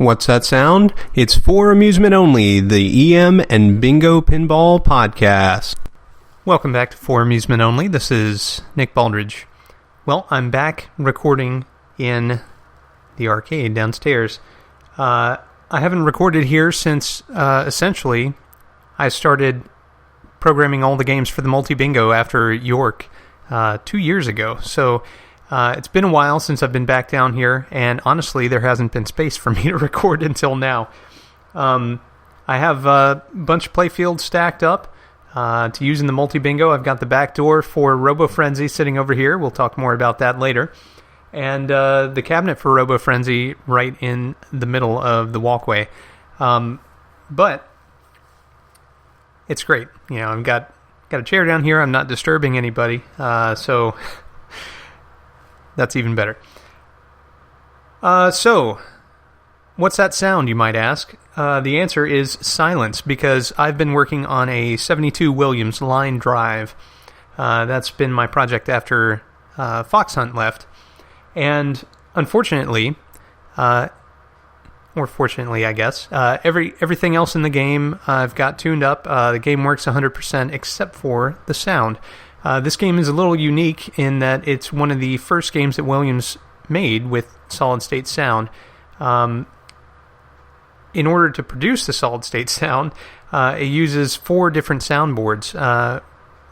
What's that sound? It's for amusement only, the EM and Bingo Pinball Podcast. Welcome back to For Amusement Only. This is Nick Baldridge. Well, I'm back recording in the arcade downstairs. I haven't recorded here since, essentially, I started programming all the games for the multi-bingo after York 2 years ago. So it's been a while since I've been back down here, and honestly, there hasn't been space for me to record until now. I have a bunch of playfields stacked up to use in the multi-bingo. I've got the back door for Robo-Frenzy sitting over here. We'll talk more about that later. And the cabinet for Robo-Frenzy right in the middle of the walkway. But it's great. You know, I've got a chair down here. I'm not disturbing anybody, so that's even better. So, what's that sound, you might ask? The answer is silence, because I've been working on a 72 Williams line drive. That's been my project after Fox Hunt left. And unfortunately, or fortunately, I guess, everything else in the game I've got tuned up. The game works 100% except for the sound. This game is a little unique in that it's one of the first games that Williams made with solid-state sound. In order to produce the solid-state sound, it uses 4 different soundboards.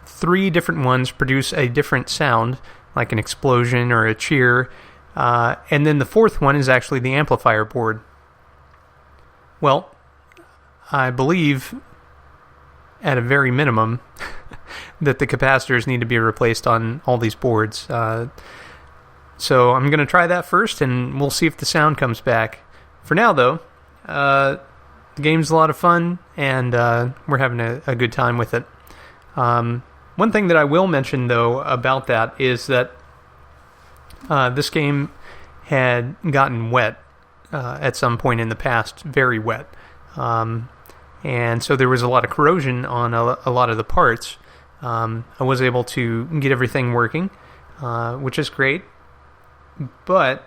3 different ones produce a different sound, like an explosion or a cheer, and then the 4th one is actually the amplifier board. Well, I believe, at a very minimum, that the capacitors need to be replaced on all these boards. So I'm going to try that first, and we'll see if the sound comes back. For now, though, the game's a lot of fun, and we're having a good time with it. One thing that I will mention, though, about that is that this game had gotten wet at some point in the past, very wet. And so there was a lot of corrosion on a lot of the parts. I was able to get everything working, which is great. But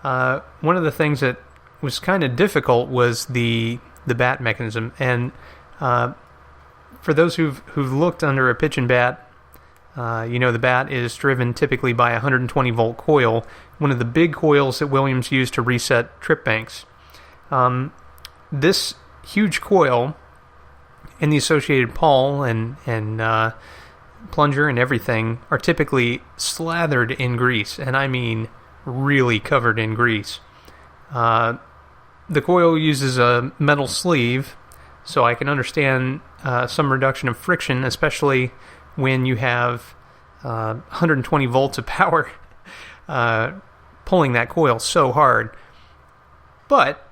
one of the things that was kind of difficult was the bat mechanism. And for those who've looked under a pitch and bat, the bat is driven typically by a 120-volt coil, one of the big coils that Williams used to reset trip banks. This huge coil and the associated pawl and plunger and everything are typically slathered in grease, and I mean really covered in grease. The coil uses a metal sleeve, so I can understand some reduction of friction, especially when you have 120 volts of power pulling that coil so hard. But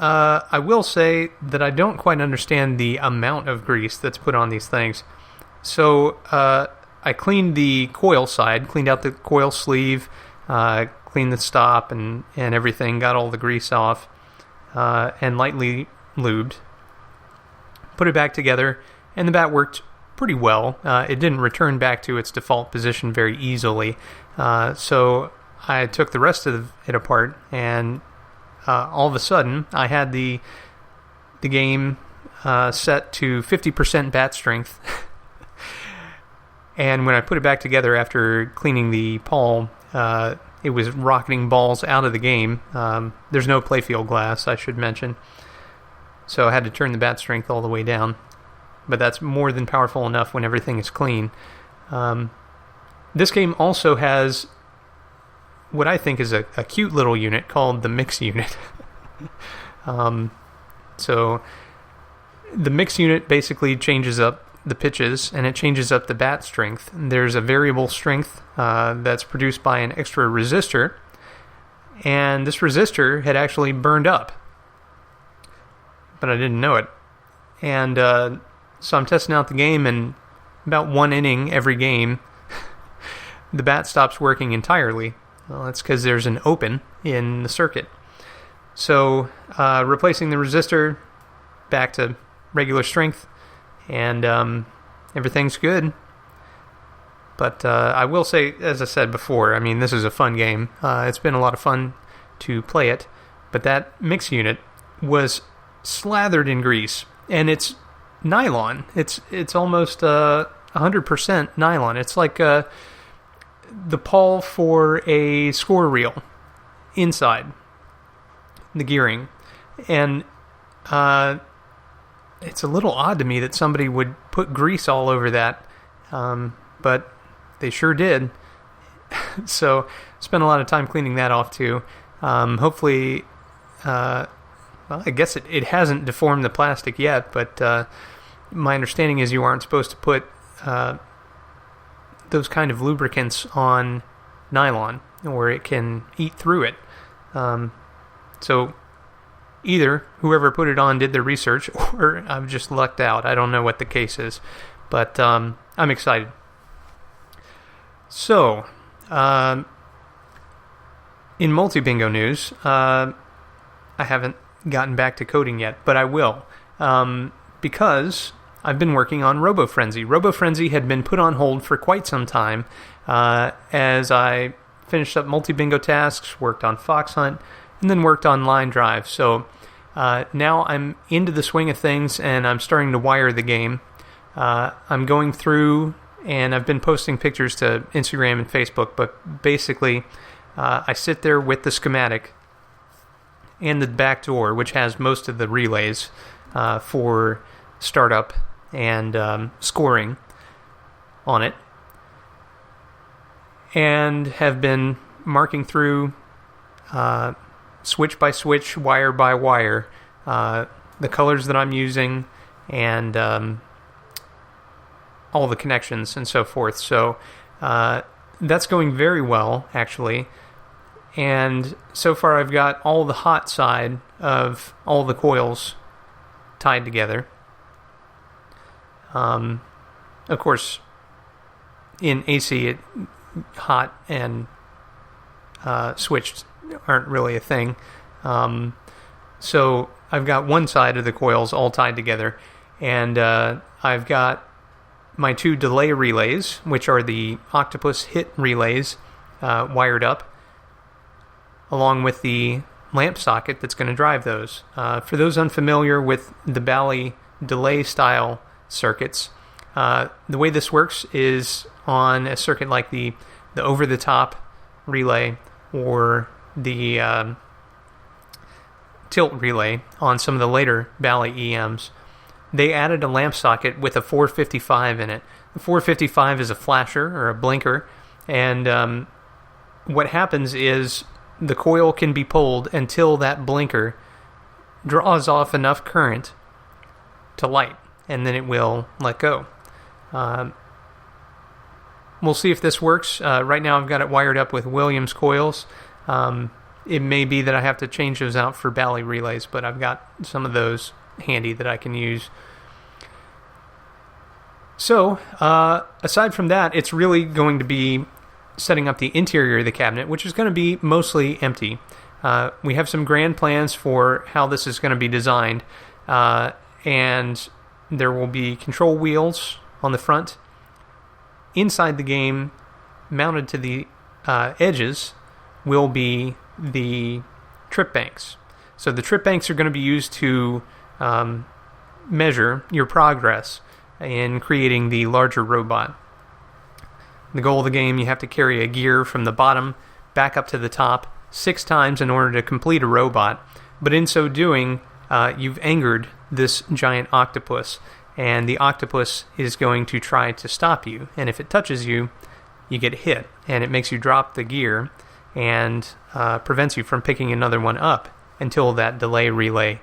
I will say that I don't quite understand the amount of grease that's put on these things. So I cleaned the coil side, cleaned out the coil sleeve, cleaned the stop and everything, got all the grease off, and lightly lubed. Put it back together, and the bat worked pretty well. It didn't return back to its default position very easily. So I took the rest of it apart, and all of a sudden, I had the game set to 50% bat strength. And when I put it back together after cleaning the pawl, it was rocketing balls out of the game. There's no playfield glass, I should mention. So I had to turn the bat strength all the way down. But that's more than powerful enough when everything is clean. This game also has what I think is a cute little unit called the mix unit. So the mix unit basically changes up the pitches, and it changes up the bat strength. There's a variable strength that's produced by an extra resistor, and this resistor had actually burned up, but I didn't know it. And so I'm testing out the game, and about 1 inning every game, the bat stops working entirely. Well, that's because there's an open in the circuit. So replacing the resistor back to regular strength, and everything's good. But I will say, as I said before, I mean, this is a fun game. It's been a lot of fun to play it. but that mix unit was slathered in grease, and it's nylon. It's almost 100% nylon. It's like the pawl for a score reel inside the gearing, and it's a little odd to me that somebody would put grease all over that, but they sure did. So spent a lot of time cleaning that off too. Hopefully, well, I guess it hasn't deformed the plastic yet, but my understanding is you aren't supposed to put those kind of lubricants on nylon, or it can eat through it. So either whoever put it on did their research, or I've just lucked out. I don't know what the case is, but I'm excited. So, in multi-bingo news, I haven't gotten back to coding yet, but I will, because I've been working on Robo-Frenzy. Robo-Frenzy had been put on hold for quite some time as I finished up multi-bingo tasks, worked on Fox Hunt, and then worked on Line Drive. So now I'm into the swing of things, and I'm starting to wire the game. I'm going through, and I've been posting pictures to Instagram and Facebook, but basically I sit there with the schematic and the back door, which has most of the relays for startup and scoring on it, and have been marking through switch by switch, wire by wire, the colors that I'm using, and all the connections and so forth. So that's going very well, actually. And so far I've got all the hot side of all the coils tied together. Of course, in AC, hot and switched aren't really a thing. So I've got one side of the coils all tied together, and I've got my two delay relays, which are the Octopus hit relays, wired up, along with the lamp socket that's going to drive those. For those unfamiliar with the Bally delay style circuits, the way this works is on a circuit like the over-the-top relay or the tilt relay on some of the later Bally EMs. They added a lamp socket with a 455 in it. The 455 is a flasher or a blinker, and what happens is the coil can be pulled until that blinker draws off enough current to light, and then it will let go. We'll see if this works. Right now I've got it wired up with Williams coils. It may be that I have to change those out for Bally relays, but I've got some of those handy that I can use. So, aside from that, it's really going to be setting up the interior of the cabinet, which is going to be mostly empty. We have some grand plans for how this is going to be designed, and there will be control wheels on the front. Inside the game, mounted to the edges, will be the trip banks. So the trip banks are going to be used to measure your progress in creating the larger robot. The goal of the game, you have to carry a gear from the bottom back up to the top 6 times in order to complete a robot. But in so doing, you've angered this giant octopus, and the octopus is going to try to stop you. And if it touches you, you get hit, and it makes you drop the gear and prevents you from picking another one up until that delay relay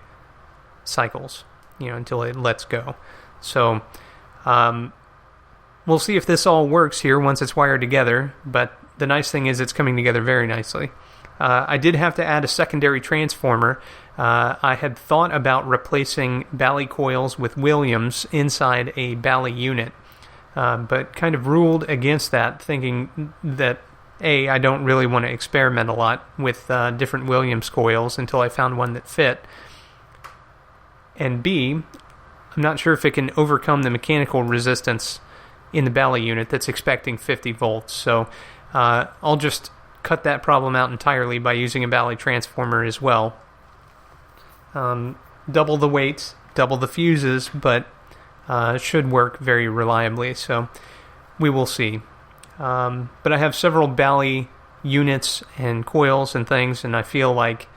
cycles, until it lets go. So we'll see if this all works here once it's wired together, but the nice thing is it's coming together very nicely. I did have to add a secondary transformer. I had thought about replacing Bally coils with Williams inside a Bally unit, but kind of ruled against that, thinking that A, I don't really want to experiment a lot with different Williams coils until I found one that fit, and B, I'm not sure if it can overcome the mechanical resistance in the Bally unit that's expecting 50 volts, so I'll just cut that problem out entirely by using a Bally transformer as well, Double the weight, double the fuses, but should work very reliably. So we will see. But I have several Bally units and coils and things, and I feel like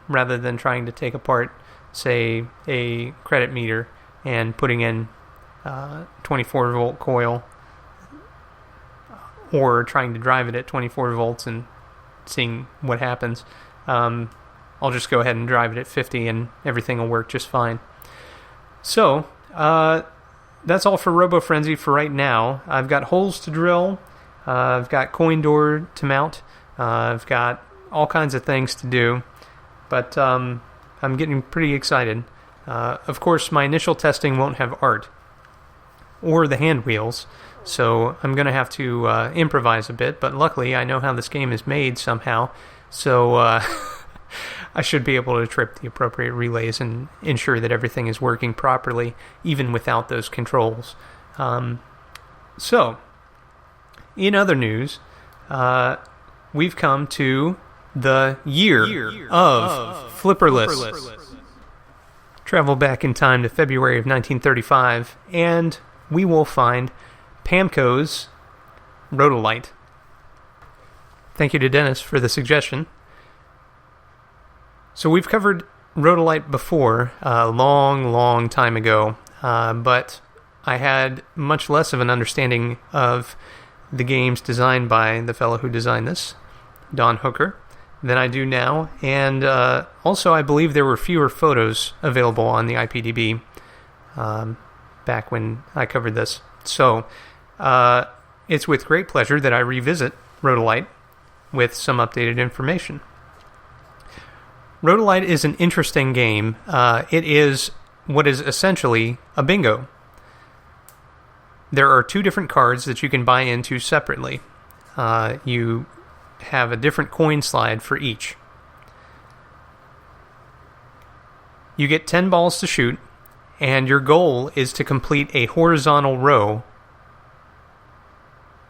rather than trying to take apart, say, a credit meter and putting in 24-volt coil, or trying to drive it at 24 volts and seeing what happens, I'll just go ahead and drive it at 50 and everything will work just fine. So, that's all for Robo-Frenzy for right now. I've got holes to drill, I've got coin door to mount, I've got all kinds of things to do, but I'm getting pretty excited. Of course, my initial testing won't have art or the hand wheels, so I'm going to have to improvise a bit, but luckily I know how this game is made somehow, so I should be able to trip the appropriate relays and ensure that everything is working properly, even without those controls. So, in other news, we've come to the year of Flipperless. Travel back in time to February of 1935, and we will find Pamco's Roto Lite. Thank you to Dennis for the suggestion. So we've covered Roto Lite before, a long time ago, but I had much less of an understanding of the games designed by the fellow who designed this, Don Hooker, than I do now, and also I believe there were fewer photos available on the IPDB back when I covered this. So it's with great pleasure that I revisit Roto Lite with some updated information. Roto Lite is an interesting game. It is what is essentially a bingo. There are two different cards that you can buy into separately. You have a different coin slide for each. You get 10 balls to shoot, and your goal is to complete a horizontal row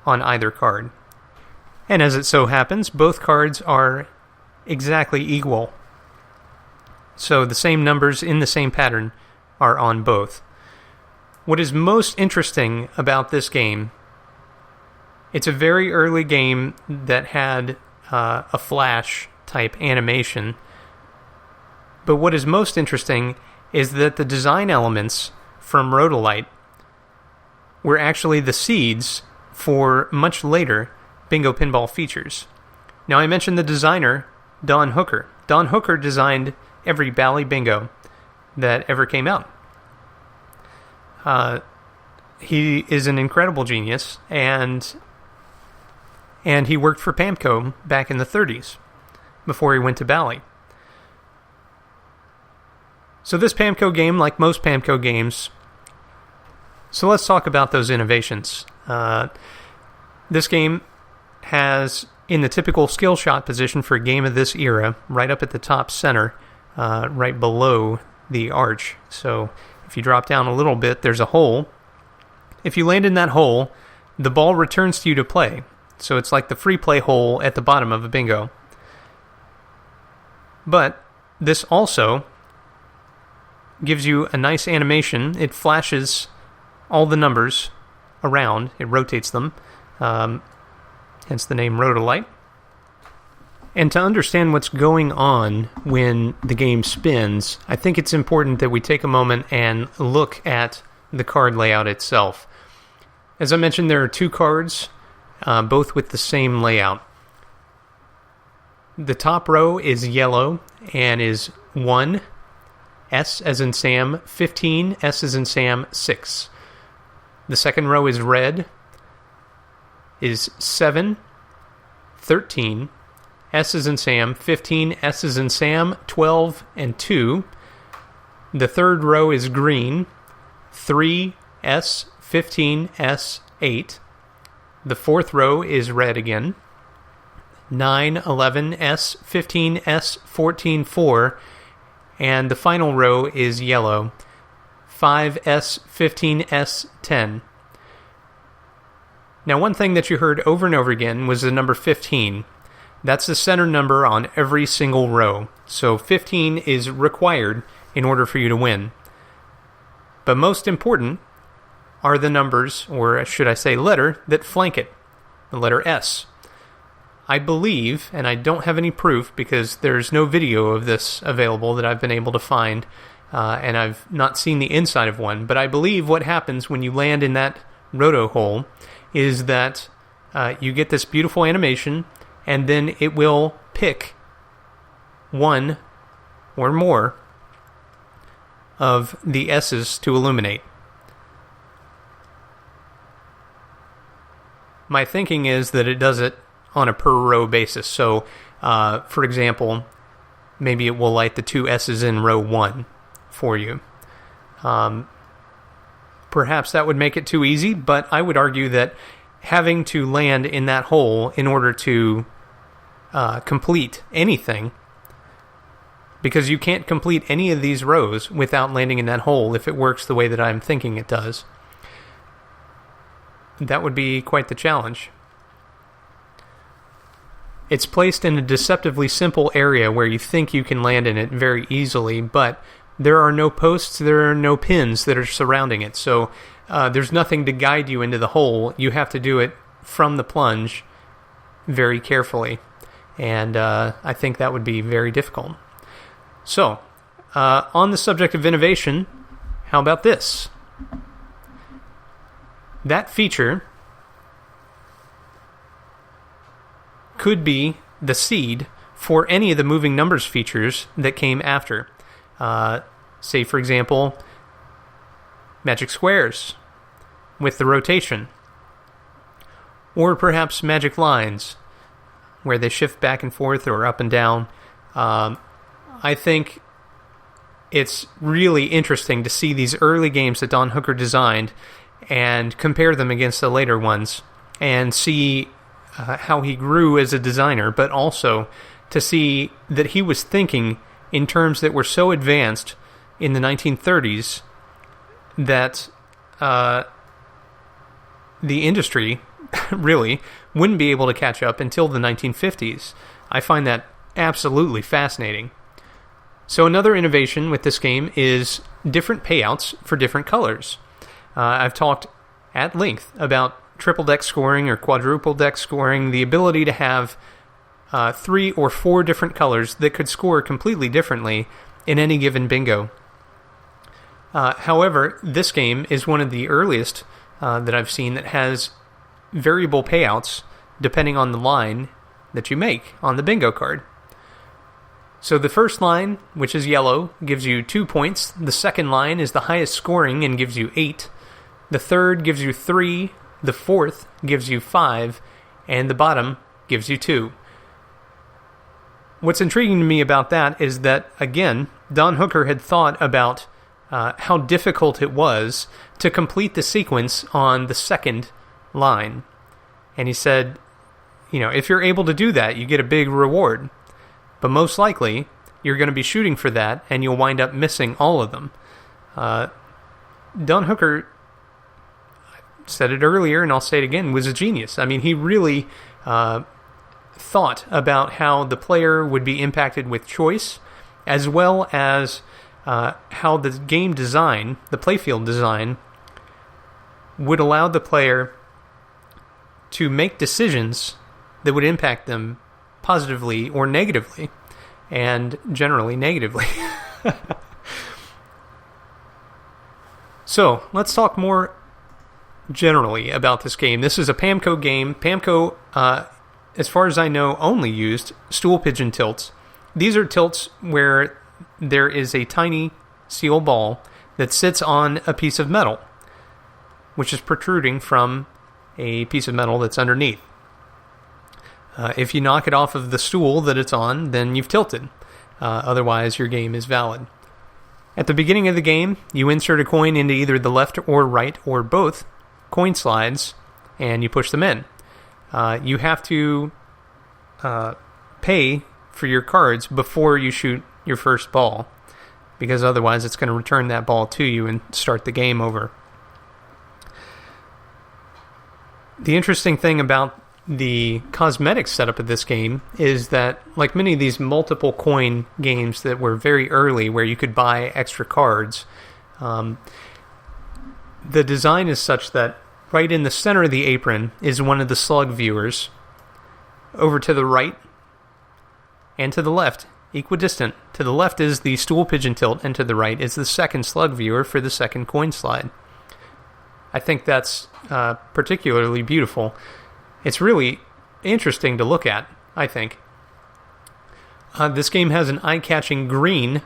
on either card. And as it so happens, both cards are exactly equal. So the same numbers in the same pattern are on both. What is most interesting about this game, it's a very early game that had a flash type animation. But what is most interesting is that the design elements from Roto Lite were actually the seeds for much later bingo pinball features. Now, I mentioned the designer, Don Hooker. Don Hooker designed every Bally bingo that ever came out. He is an incredible genius, and he worked for Pamco back in the 30s before he went to Bally. So this Pamco game, like most Pamco games, so let's talk about those innovations. This game has, in the typical skill shot position for a game of this era, right up at the top center, right below the arch. So if you drop down a little bit, there's a hole. If you land in that hole, the ball returns to you to play. So it's like the free play hole at the bottom of a bingo. But this also gives you a nice animation. It flashes all the numbers around. It rotates them. Hence the name Roto Lite. And to understand what's going on when the game spins, I think it's important that we take a moment and look at the card layout itself. As I mentioned, there are two cards, both with the same layout. The top row is yellow and is 1, S as in Sam, 15, S as in Sam, 6. The second row is red, is 7, 13, S as in Sam, 15, S as in Sam, 12, and 2. The third row is green, 3, S, 15, S, 8. The fourth row is red again, 9, 11, S, 15, S, 14, 4. And the final row is yellow, 5, S, 15, S, 10. Now, one thing that you heard over and over again was the number 15. That's the center number on every single row. So 15 is required in order for you to win. But most important are the numbers, or should I say letter, that flank it. The letter S. I believe, and I don't have any proof because there's no video of this available that I've been able to find, and I've not seen the inside of one, but I believe what happens when you land in that roto hole is that you get this beautiful animation, and then it will pick one or more of the S's to illuminate. My thinking is that it does it on a per row basis. So, for example, maybe it will light the 2 S's in row 1 for you. Perhaps that would make it too easy, but I would argue that having to land in that hole in order to complete anything, because you can't complete any of these rows without landing in that hole if it works the way that I'm thinking it does. That would be quite the challenge. It's placed in a deceptively simple area where you think you can land in it very easily, but there are no posts, there are no pins that are surrounding it, so there's nothing to guide you into the hole. You have to do it from the plunge very carefully, and I think that would be very difficult. So, on the subject of innovation, how about this? That feature could be the seed for any of the moving numbers features that came after. Say, for example, magic squares with the rotation. Or perhaps magic lines, where they shift back and forth or up and down. I think it's really interesting to see these early games that Don Hooker designed and compare them against the later ones and see how he grew as a designer, but also to see that he was thinking in terms that were so advanced in the 1930s that the industry really wouldn't be able to catch up until the 1950s. I find that absolutely fascinating. So another innovation with this game is different payouts for different colors. I've talked at length about triple deck scoring or quadruple deck scoring, the ability to have 3 or 4 different colors that could score completely differently in any given bingo. However, this game is one of the earliest that I've seen that has variable payouts depending on the line that you make on the bingo card. So the first line, which is yellow, gives you 2 points. The second line is the highest scoring and gives you 8. The third gives you 3. The fourth gives you 5. And the bottom gives you 2. What's intriguing to me about that is that, again, Don Hooker had thought about how difficult it was to complete the sequence on the second line. And he said, if you're able to do that, you get a big reward. But most likely, you're going to be shooting for that, and you'll wind up missing all of them. Don Hooker, I said it earlier, and I'll say it again, was a genius. I mean, he really thought about how the player would be impacted with choice, as well as how the game design, the playfield design, would allow the player to make decisions that would impact them positively or negatively, and generally negatively. So, let's talk more generally about this game. This is a Pamco game. Pamco, as far as I know, only used stool pigeon tilts. These are tilts where there is a tiny steel ball that sits on a piece of metal, which is protruding from a piece of metal that's underneath. If you knock it off of the stool that it's on, then you've tilted. Otherwise, your game is valid. At the beginning of the game, you insert a coin into either the left or right or both coin slides, and you push them in. You have to pay for your cards before you shoot your first ball, because otherwise it's going to return that ball to you and start the game over. The interesting thing about the cosmetic setup of this game is that, like many of these multiple coin games that were very early where you could buy extra cards, the design is such that right in the center of the apron is one of the slug viewers. Over to the right and to the left, equidistant. To the left is the stool pigeon tilt, and to the right is the second slug viewer for the second coin slide. I think that's particularly beautiful. It's really interesting to look at, I think. This game has an eye-catching green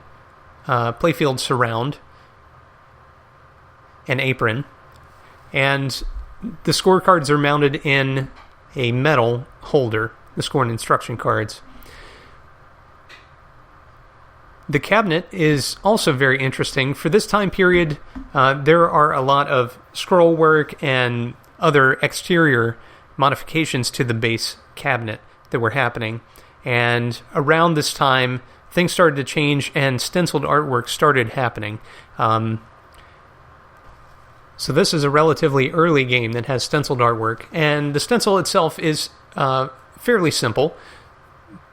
playfield surround, an apron, and the scorecards are mounted in a metal holder, the score and instruction cards. The cabinet is also very interesting. For this time period, there are a lot of scroll work and other exterior modifications to the base cabinet that were happening. And around this time, things started to change and stenciled artwork started happening. So this is a relatively early game that has stenciled artwork. And the stencil itself is fairly simple.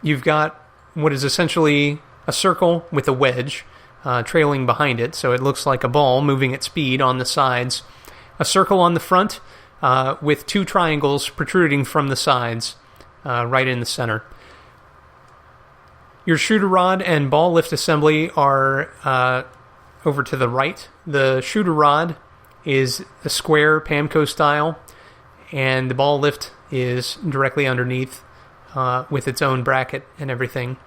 You've got what is essentially a circle with a wedge trailing behind it, so it looks like a ball moving at speed on the sides. A circle on the front with two triangles protruding from the sides right in the center. Your shooter rod and ball lift assembly are over to the right. The shooter rod is a square Pamco style, and the ball lift is directly underneath with its own bracket and everything.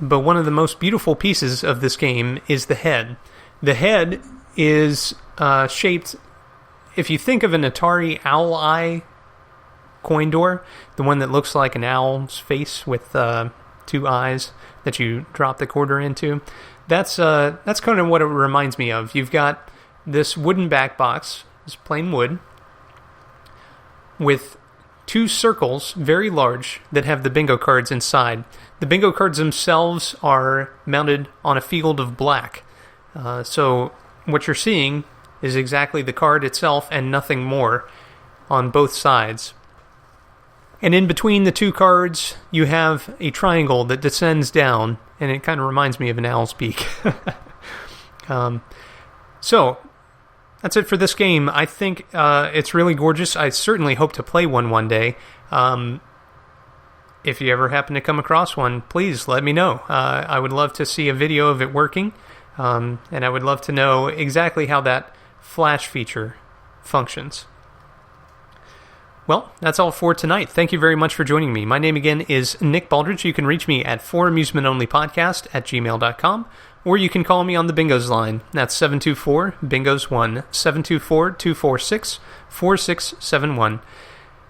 But one of the most beautiful pieces of this game is the head. The head is shaped, if you think of an Atari owl eye coin door, the one that looks like an owl's face with two eyes that you drop the quarter into, that's kind of what it reminds me of. You've got this wooden back box, this plain wood, with two circles, very large, that have the bingo cards inside. The bingo cards themselves are mounted on a field of black. So what you're seeing is exactly the card itself and nothing more on both sides. And in between the two cards, you have a triangle that descends down, and it kind of reminds me of an owl's beak. So that's it for this game. I think it's really gorgeous. I certainly hope to play one day. If you ever happen to come across one, please let me know. I would love to see a video of it working, and I would love to know exactly how that flash feature functions. Well, that's all for tonight. Thank you very much for joining me. My name again is Nick Baldridge. You can reach me at foramusementonlypodcast@gmail.com, or you can call me on the Bingos line. That's 724-BINGOS1, 724-246-4671.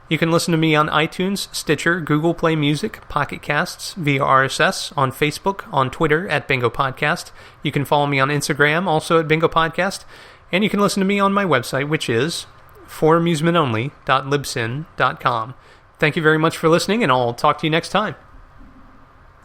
You can listen to me on iTunes, Stitcher, Google Play Music, Pocket Casts, via RSS, on Facebook, on Twitter at Bingo Podcast. You can follow me on Instagram, also at Bingo Podcast. And you can listen to me on my website, which is foramusementonly.libsyn.com. Thank you very much for listening, and I'll talk to you next time.